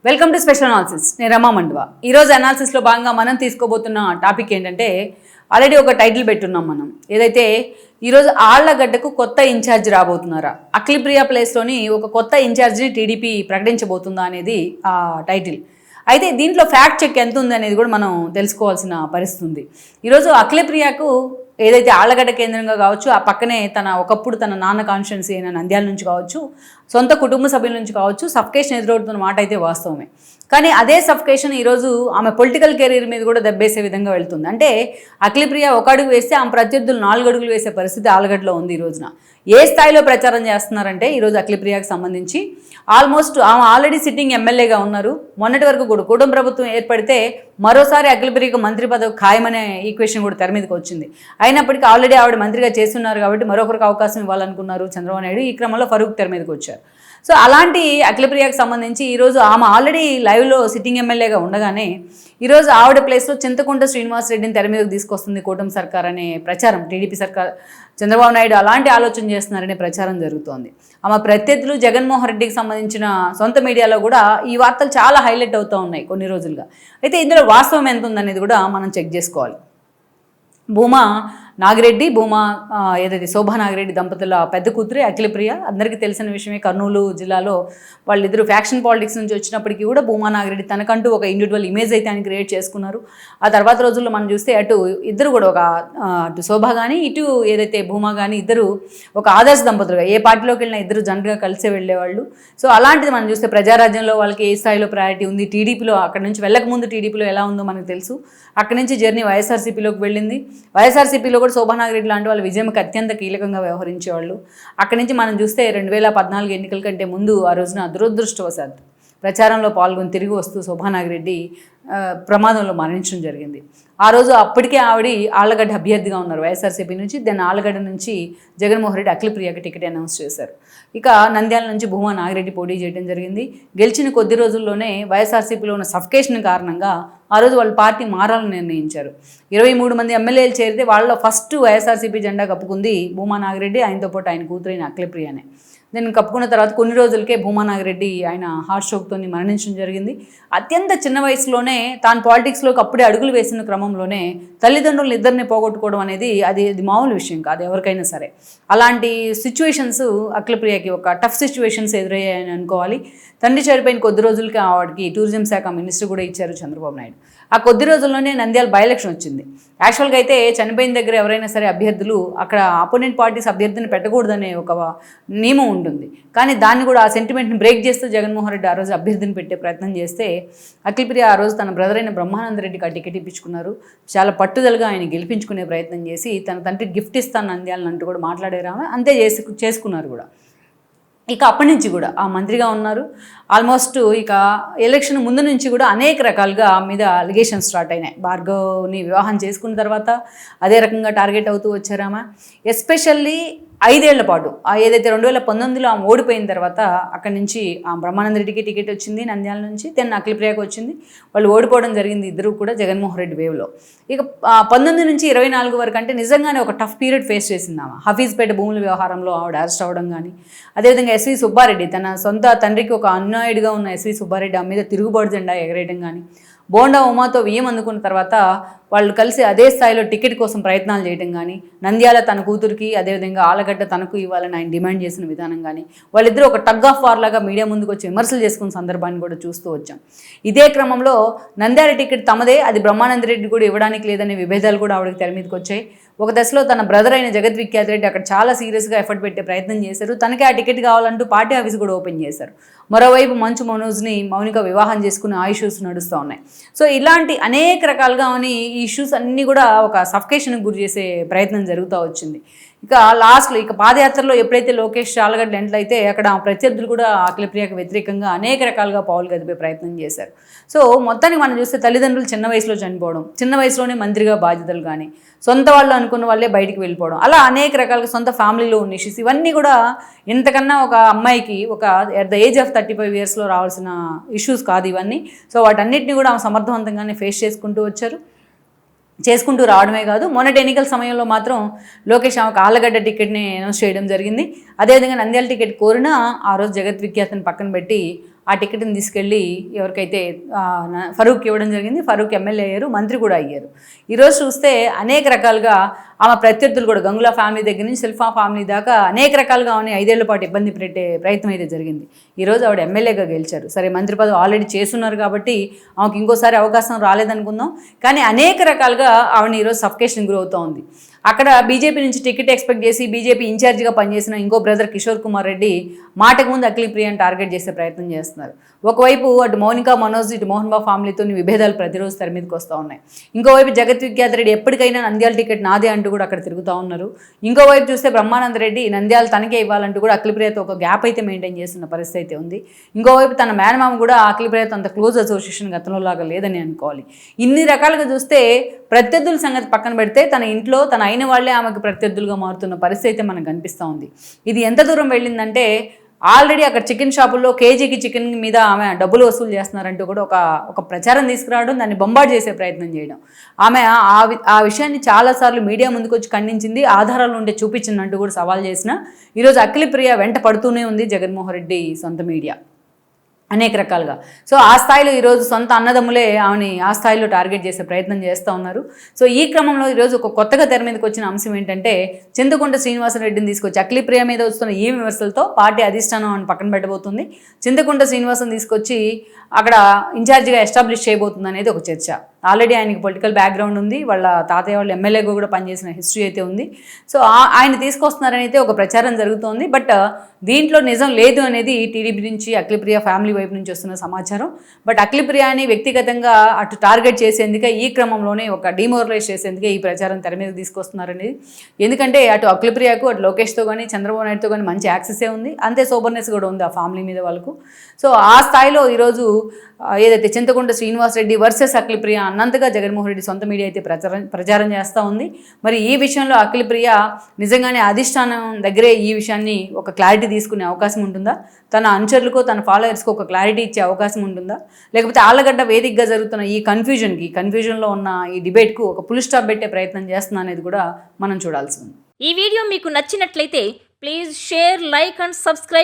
Welcome to special analysis. నేను రమా మండువా. ఈరోజు అనాలిసిస్లో భాగంగా మనం తీసుకోబోతున్న టాపిక్ ఏంటంటే, ఆల్రెడీ ఒక టైటిల్ పెట్టున్నాం మనం. ఏదైతే ఈరోజు ఆళ్లగడ్డకు కొత్త ఇన్ఛార్జ్ రాబోతున్నారా, అఖిలప్రియ ప్లేస్లోని ఒక కొత్త ఇన్ఛార్జిని టీడీపీ ప్రకటించబోతుందా అనేది ఆ టైటిల్. అయితే దీంట్లో ఫ్యాక్ట్ చెక్ ఎంత ఉంది అనేది కూడా మనం తెలుసుకోవాల్సిన పరిస్థితి ఉంది. ఈరోజు అఖిలప్రియకు ఏదైతే ఆళ్లగడ్డ కేంద్రంగా కావచ్చు, ఆ పక్కనే ఒకప్పుడు తన నాన్న కాన్స్టిట్యున్సీ అయిన నంద్యాల నుంచి కావచ్చు, సొంత కుటుంబ సభ్యుల నుంచి కావచ్చు, సఫికేషన్ ఎదురవుతున్న మాట అయితే వాస్తవమే. కానీ అదే సఫికేషన్ ఈరోజు ఆమె పొలిటికల్ కెరీర్ మీద కూడా దెబ్బేసే విధంగా వెళ్తుంది. అంటే అఖిలప్రియ ఒక అడుగు వేస్తే ఆమె ప్రత్యర్థులు 4 అడుగులు వేసే పరిస్థితి ఆళ్లగడ్డలో ఉంది ఈ రోజున. ఏ స్థాయిలో ప్రచారం చేస్తున్నారంటే ఈరోజు అఖిలప్రియకు సంబంధించి ఆల్మోస్ట్ ఆమె ఆల్రెడీ సిట్టింగ్ ఎమ్మెల్యేగా ఉన్నారు. మొన్నటి వరకు కూడా కూటమి ప్రభుత్వం ఏర్పడితే మరోసారి అఖిలప్రియకు మంత్రి పదవి ఖాయమనే ఈక్వేషన్ కూడా తెర మీదకి వచ్చింది. అయినప్పటికీ ఆల్రెడీ ఆవిడ మంత్రిగా చేస్తున్నారు కాబట్టి మరొకరికి అవకాశం ఇవ్వాలనుకున్నారు చంద్రబాబు నాయుడు. ఈ క్రమంలో ఫరూక్ తెర మీదకి వచ్చారు. సో అలాంటి అఖిలప్రియకు సంబంధించి ఈరోజు ఆమె ఆల్రెడీ లైవ్లో సిట్టింగ్ ఎమ్మెల్యేగా ఉండగానే ఈరోజు ఆవిడ ప్లేస్లో చింతకుంట శ్రీనివాస్ రెడ్డిని తెర మీదకి తీసుకొస్తుంది కూటమి సర్కార్ అనే ప్రచారం. టీడీపీ సర్కార్, చంద్రబాబు నాయుడు అలాంటి ఆలోచన చేస్తున్నారనే ప్రచారం జరుగుతోంది. ఆమె ప్రత్యర్థులు జగన్మోహన్ రెడ్డికి సంబంధించిన సొంత మీడియాలో కూడా ఈ వార్తలు చాలా హైలైట్ అవుతూ ఉన్నాయి కొన్ని రోజులుగా. అయితే ఇందులో వాస్తవం ఎంత ఉందనేది కూడా మనం చెక్ చేసుకోవాలి. భూమా నాగిరెడ్డి, ఏదైతే శోభా నాగిరెడ్డి దంపతుల పెద్ద కూతురే అఖిలప్రియ. అందరికీ తెలిసిన విషయమే. కర్నూలు జిల్లాలో వాళ్ళిద్దరూ ఫ్యాక్షన్ పాలిటిక్స్ నుంచి వచ్చినప్పటికీ కూడా భూమా నాగిరెడ్డి తనకంటూ ఒక ఇండివిజువల్ ఇమేజ్ అయితే ఆయన క్రియేట్ చేసుకున్నారు. ఆ తర్వాత రోజుల్లో మనం చూస్తే ఇద్దరు కూడా అటు శోభ కానీ ఇటు ఏదైతే భూమా కానీ ఇద్దరు ఒక ఆదర్శ దంపతులుగా ఏ పార్టీలోకి వెళ్ళినా ఇద్దరు జంటగా కలిసే వెళ్ళేవాళ్ళు. సో అలాంటిది మనం చూస్తే ప్రజారాజ్యంలో వాళ్ళకి ఏ స్థాయిలో ప్రయారిటీ ఉంది, టీడీపీలో అక్కడ నుంచి వెళ్ళకముందు టీడీపీలో ఎలా ఉందో మనకు తెలుసు. అక్కడి నుంచి జర్నీ వైఎస్ఆర్సీపీలోకి వెళ్ళింది. వైఎస్ఆర్సీపీలో శోభా నాగిరెడ్డి లాంటి వాళ్ళ విజయంకి అత్యంత కీలకంగా వ్యవహరించేవాళ్ళు. అక్కడి నుంచి మనం చూస్తే 2014 ఎన్నికల కంటే ముందు ఆ రోజున దురదృష్టవశాత్తు ప్రచారంలో పాల్గొని తిరిగి వస్తూ శోభా నాగిరెడ్డి ప్రమాదంలో మరణించడం జరిగింది. ఆ రోజు అప్పటికే ఆవిడ ఆళ్లగడ్డ అభ్యర్థిగా ఉన్నారు వైఎస్ఆర్సీపీ నుంచి. దాన్ని ఆళ్లగడ్డ నుంచి జగన్మోహన్ రెడ్డి అఖిలప్రియకి టికెట్ అనౌన్స్ చేశారు. ఇక నంద్యాల నుంచి భూమా నాగిరెడ్డి పోటీ చేయడం జరిగింది. గెలిచిన కొద్ది రోజుల్లోనే వైఎస్ఆర్సీపీలో ఉన్న సఫికేషన్ కారణంగా ఆ రోజు వాళ్ళ పార్టీ మారాలని నిర్ణయించారు. 23 మంది ఎమ్మెల్యేలు చేరితే వాళ్ళలో ఫస్ట్ వైఎస్ఆర్సీపీ జెండా కప్పుకుంది భూమా నాగిరెడ్డి, ఆయనతో పాటు ఆయన కూతురైన అఖిలప్రియనే. దీన్ని కప్పుకున్న తర్వాత కొన్ని రోజులకే భూమా నాగిరెడ్డి ఆయన హార్ట్ స్ట్రోక్తో మరణించడం జరిగింది. అత్యంత చిన్న వయసులోనే తాను పాలిటిక్స్లోకి అప్పుడే అడుగులు వేసిన క్రమంలోనే తల్లిదండ్రులను ఇద్దరిని పోగొట్టుకోవడం అనేది అది మామూలు విషయం కాదు ఎవరికైనా సరే. అలాంటి సిచ్యువేషన్స్ అఖిలప్రియకి ఒక టఫ్ సిచ్యువేషన్స్ ఎదురయ్యాయని అనుకోవాలి. తండ్రి చనిపోయిన కొద్ది రోజులకి ఆవిడకి టూరిజం శాఖ మినిస్టర్ కూడా ఇచ్చారు చంద్రబాబు నాయుడు. ఆ కొద్ది రోజుల్లోనే నంద్యాల బై ఎలక్షన్ వచ్చింది. యాక్చువల్గా అయితే చనిపోయిన దగ్గర ఎవరైనా సరే అభ్యర్థులు అక్కడ అపోనెంట్ పార్టీస్ అభ్యర్థిని పెట్టకూడదనే ఒక నియమం ఉంటుంది. కానీ దాన్ని కూడా ఆ సెంటిమెంట్ని బ్రేక్ చేస్తూ జగన్మోహన్ రెడ్డి ఆ రోజు అభ్యర్థిని పెట్టే ప్రయత్నం చేస్తే అఖిలప్రియ ఆ రోజు తన బ్రదర్ అయిన బ్రహ్మానంద రెడ్డికి ఆ టికెట్ ఇప్పించుకున్నారు. చాలా పట్టుదలగా ఆయన గెలిపించుకునే ప్రయత్నం చేసి తన తండ్రికి గిఫ్ట్ ఇస్తాను నంద్యాలని అంటూ కూడా మాట్లాడారు. ఆమె అంతే చేసుకున్నారు కూడా. ఇక అప్పటి నుంచి కూడా ఆ మంత్రిగా ఉన్నారు. ఆల్మోస్ట్ ఇక ఎలక్షన్ ముందు నుంచి కూడా అనేక రకాలుగా ఆ మీద అలిగేషన్స్ స్టార్ట్ అయినాయి. భార్గవ్ని వివాహం చేసుకున్న తర్వాత అదే రకంగా టార్గెట్ అవుతూ వచ్చారు ఆమె. ఎస్పెషల్లీ 5 ఏళ్ల పాటు ఏదైతే 2019లో ఆమె ఓడిపోయిన తర్వాత అక్కడి నుంచి ఆ బ్రహ్మానంద రెడ్డికి టికెట్ వచ్చింది నంద్యాల నుంచి, దెన్ అఖిలప్రియకు వచ్చింది. వాళ్ళు ఓడిపోవడం జరిగింది ఇద్దరు కూడా జగన్మోహన్ రెడ్డి వేవ్లో. ఇక 19 నుంచి 24 వరకు అంటే నిజంగానే ఒక టఫ్ పీరియడ్ ఫేస్ చేసింది ఆమె. హఫీజ్పేట భూముల వ్యవహారంలో ఆవిడ అరెస్ట్ అవ్వడం కానీ, అదేవిధంగా ఎస్వి సుబ్బారెడ్డి తన సొంత తండ్రికి ఒక అన్యాయుడిగా ఉన్న ఎస్వి సుబ్బారెడ్డి ఆమె మీద తిరుగుబాటు జెండా ఎగరేయడం కానీ, బోండా ఉమాతో వియ్యం అందుకున్న తర్వాత వాళ్ళు కలిసి అదే స్థాయిలో టికెట్ కోసం ప్రయత్నాలు చేయడం కానీ, నంద్యాల తన కూతురికి అదేవిధంగా ఆళ్లగడ్డ తనకు ఇవ్వాలని ఆయన డిమాండ్ చేసిన విధానం కానీ, వాళ్ళిద్దరూ ఒక టగ్ ఆఫ్ వార్ లాగా మీడియా ముందుకు వచ్చి విమర్శలు చేసుకున్న సందర్భాన్ని కూడా చూస్తూ వచ్చాం. ఇదే క్రమంలో నంద్యాల టికెట్ తమదే, అది బ్రహ్మానంద రెడ్డి కూడా ఇవ్వడానికి లేదనే విభేదాలు కూడా ఆవిడకి తెర మీదకి వచ్చాయి. ఒక దశలో తన బ్రదర్ అయిన జగద్విఖ్యాత్ రెడ్డి అక్కడ చాలా సీరియస్గా ఎఫర్ట్ పెట్టే ప్రయత్నం చేశారు. తనకే ఆ టికెట్ కావాలంటూ పార్టీ ఆఫీస్ కూడా ఓపెన్ చేశారు. మరోవైపు మంచు మనోజ్ని మౌనిక వివాహం చేసుకుని ఆ ఇష్యూస్ నడుస్తూ ఉన్నాయి. సో ఇలాంటి అనేక రకాలుగా ఈ ఇష్యూస్ అన్నీ కూడా ఒక సఫికేషన్కి గురి చేసే ప్రయత్నం జరుగుతూ వచ్చింది. ఇక లాస్ట్లో ఇక పాదయాత్రలో ఎప్పుడైతే లోకేష్ ఆళ్లగడ్డ ఎంటర్ అయితే అక్కడ ప్రత్యర్థులు కూడా అఖిలప్రియకు వ్యతిరేకంగా అనేక రకాలుగా పావులు కదిపే ప్రయత్నం చేశారు. సో మొత్తానికి మనం చూస్తే తల్లిదండ్రులు చిన్న వయసులో చనిపోవడం, చిన్న వయసులోనే మంత్రిగా బాధ్యతలు కానీ, సొంత వాళ్ళు అనుకున్న వాళ్ళే బయటికి వెళ్ళిపోవడం, అలా అనేక రకాలుగా సొంత ఫ్యామిలీలో ఉన్న ఇష్యూస్ ఇవన్నీ కూడా ఇంతకన్నా ఒక అమ్మాయికి ఒక ఎట్ ద ఏజ్ ఆఫ్ 35 ఇయర్స్లో రావాల్సిన ఇష్యూస్ కాదు ఇవన్నీ. సో వాటన్నిటిని కూడా ఆమె సమర్థవంతంగానే ఫేస్ చేసుకుంటూ రావడమే కాదు, మొన్నటి ఎన్నికల సమయంలో మాత్రం లోకేష్ ఆమెకు ఆళ్లగడ్డ టికెట్ని అనౌన్స్ చేయడం జరిగింది. అదేవిధంగా నంద్యాల టికెట్ కోరినా ఆ రోజు జగద్విఖ్యాతని పక్కన పెట్టి ఆ టికెట్ని తీసుకెళ్ళి ఎవరికైతే ఫరూక్ ఇవ్వడం జరిగింది. ఫరూక్ ఎమ్మెల్యే అయ్యారు, మంత్రి కూడా అయ్యారు. ఈరోజు చూస్తే అనేక రకాలుగా ఆమె ప్రత్యర్థులు కూడా గంగుల ఫ్యామిలీ దగ్గర నుంచి శిల్పా ఫ్యామిలీ దాకా అనేక రకాలుగా ఆమె 5 ఏళ్ల పాటు ఇబ్బంది పెట్టే ప్రయత్నం అయితే జరిగింది. ఈరోజు ఆవిడ ఎమ్మెల్యేగా గెలిచారు. సరే, మంత్రి పదవి ఆల్రెడీ చేస్తున్నారు కాబట్టి ఆమెకు ఇంకోసారి అవకాశం రాలేదనుకుందాం. కానీ అనేక రకాలుగా ఆవిడని ఈరోజు సఫికేషన్ గురవుతూ ఉంది. అక్కడ బీజేపీ నుంచి టికెట్ ఎక్స్పెక్ట్ చేసి బీజేపీ ఇన్ఛార్జిగా పనిచేసిన ఇంకో బ్రదర్ కిషోర్ కుమార్ రెడ్డి మాటకు ముందు అఖిలప్రియని టార్గెట్ చేసే ప్రయత్నం చేస్తున్నారు. ఒకవైపు అటు మౌనిక మనోజ్, ఇటు మోహన్ బాబు ఫ్యామిలీతో విభేదాలు ప్రతిరోజు తెర మీదకి వస్తూ ఉన్నాయి. ఇంకోవైపు జగత్ విఖ్యాత రెడ్డి ఎప్పటికైనా నంద్యాల టికెట్ నాదే అంటూ కూడా అక్కడ తిరుగుతూ ఉన్నారు. ఇంకోవైపు చూస్తే బ్రహ్మానంద రెడ్డి నంద్యాల తనకే ఇవ్వాలంటూ కూడా అఖిలప్రియతో ఒక గ్యాప్ అయితే మెయింటైన్ చేస్తున్న పరిస్థితి అయితే ఉంది. ఇంకోవైపు తన మేనమామ కూడా అఖిలప్రియతో అంత క్లోజ్ అసోసియేషన్ గతంలో లాగా లేదని అనుకోవాలి. ఇన్ని రకాలుగా చూస్తే ప్రత్యర్థుల సంగతి పక్కన పెడితే తన ఇంట్లో తన అయిన వాళ్లే ఆమెకు ప్రత్యర్థులుగా మారుతున్న పరిస్థితి అయితే మనకు కనిపిస్తూ ఉంది. ఇది ఎంత దూరం వెళ్ళిందంటే ఆల్రెడీ అక్కడ చికెన్ షాపుల్లో కేజీకి చికెన్ మీద ఆమె డబ్బులు వసూలు చేస్తున్నారంటూ కూడా ఒక ప్రచారం తీసుకురావడం, దాన్ని బొంబార్డ్ చేసే ప్రయత్నం చేయడం. ఆమె ఆ విషయాన్ని చాలాసార్లు మీడియా ముందుకు వచ్చి ఖండించింది, ఆధారాలు ఉంటే చూపించిందంటూ కూడా సవాల్ చేసిన ఈరోజు అఖిలప్రియ వెంట పడుతూనే ఉంది జగన్మోహన్ రెడ్డి సొంత మీడియా అనేక రకాలుగా. సో ఆ స్థాయిలో ఈరోజు సొంత అన్నదమ్ములే ఆమెని ఆ స్థాయిలో టార్గెట్ చేసే ప్రయత్నం చేస్తూ ఉన్నారు. సో ఈ క్రమంలో ఈరోజు ఒక కొత్తగా తెర మీదకి వచ్చిన అంశం ఏంటంటే చింతకుంట శ్రీనివాసరెడ్డిని తీసుకొచ్చి అఖిలప్రియ మీద వస్తున్న ఈ విమర్శలతో పార్టీ అధిష్టానం అని పక్కన పెట్టబోతుంది. చింతకుంట శ్రీనివాసన్ తీసుకొచ్చి అక్కడ ఇన్ఛార్జిగా ఎస్టాబ్లిష్ చేయబోతుంది అనేది ఒక చర్చ. ఆల్రెడీ ఆయనకి పొలిటికల్ బ్యాక్గ్రౌండ్ ఉంది, వాళ్ళ తాతయ్య వాళ్ళు ఎమ్మెల్యేగా కూడా పనిచేసిన హిస్టరీ అయితే ఉంది. సో ఆయన తీసుకొస్తున్నారని అయితే ఒక ప్రచారం జరుగుతోంది. బట్ దీంట్లో నిజం లేదు అనేది టీడీపీ నుంచి అఖిలప్రియ ఫ్యామిలీ వైపు నుంచి వస్తున్న సమాచారం. బట్ అఖిలప్రియని వ్యక్తిగతంగా అటు టార్గెట్ చేసేందుకే ఈ క్రమంలోనే ఒక డిమోరలైజ్ చేసేందుకే ఈ ప్రచారం తెర మీద తీసుకొస్తున్నారనేది. ఎందుకంటే అటు అఖిలప్రియకు అటు లోకేష్తో కానీ చంద్రబాబు నాయుడుతో కానీ మంచి యాక్సెసే ఉంది, అంతే సోబర్నెస్ కూడా ఉంది ఆ ఫ్యామిలీ మీద వాళ్ళకు. సో ఆ స్థాయిలో ఈరోజు ఏదైతే చింతకుంట శ్రీనివాసరెడ్డి వర్సెస్ అఖిలప్రియ అన్నంతగా జగన్మోహన్ రెడ్డి సొంత మీడియా అయితే ప్రచారం చేస్తూ ఉంది. మరి ఈ విషయంలో అఖిలప్రియ నిజంగానే అధిష్టానం దగ్గరే ఈ విషయాన్ని ఒక క్లారిటీ తీసుకునే అవకాశం ఉంటుందా? తన అనుచరులకు తన ఫాలోయర్స్కి ఒక క్లారిటీ ఇచ్చే అవకాశం ఉంటుందా? లేకపోతే ఆళ్ళగడ్డ వేదికగా జరుగుతున్న ఈ కన్ఫ్యూజన్లో ఉన్న ఈ డిబేట్కు ఒక ఫుల్ స్టాప్ పెట్టే ప్రయత్నం చేస్తున్నా అనేది కూడా మనం చూడాల్సి ఉంది. ఈ వీడియో మీకు నచ్చినట్లయితే please share, like and subscribe.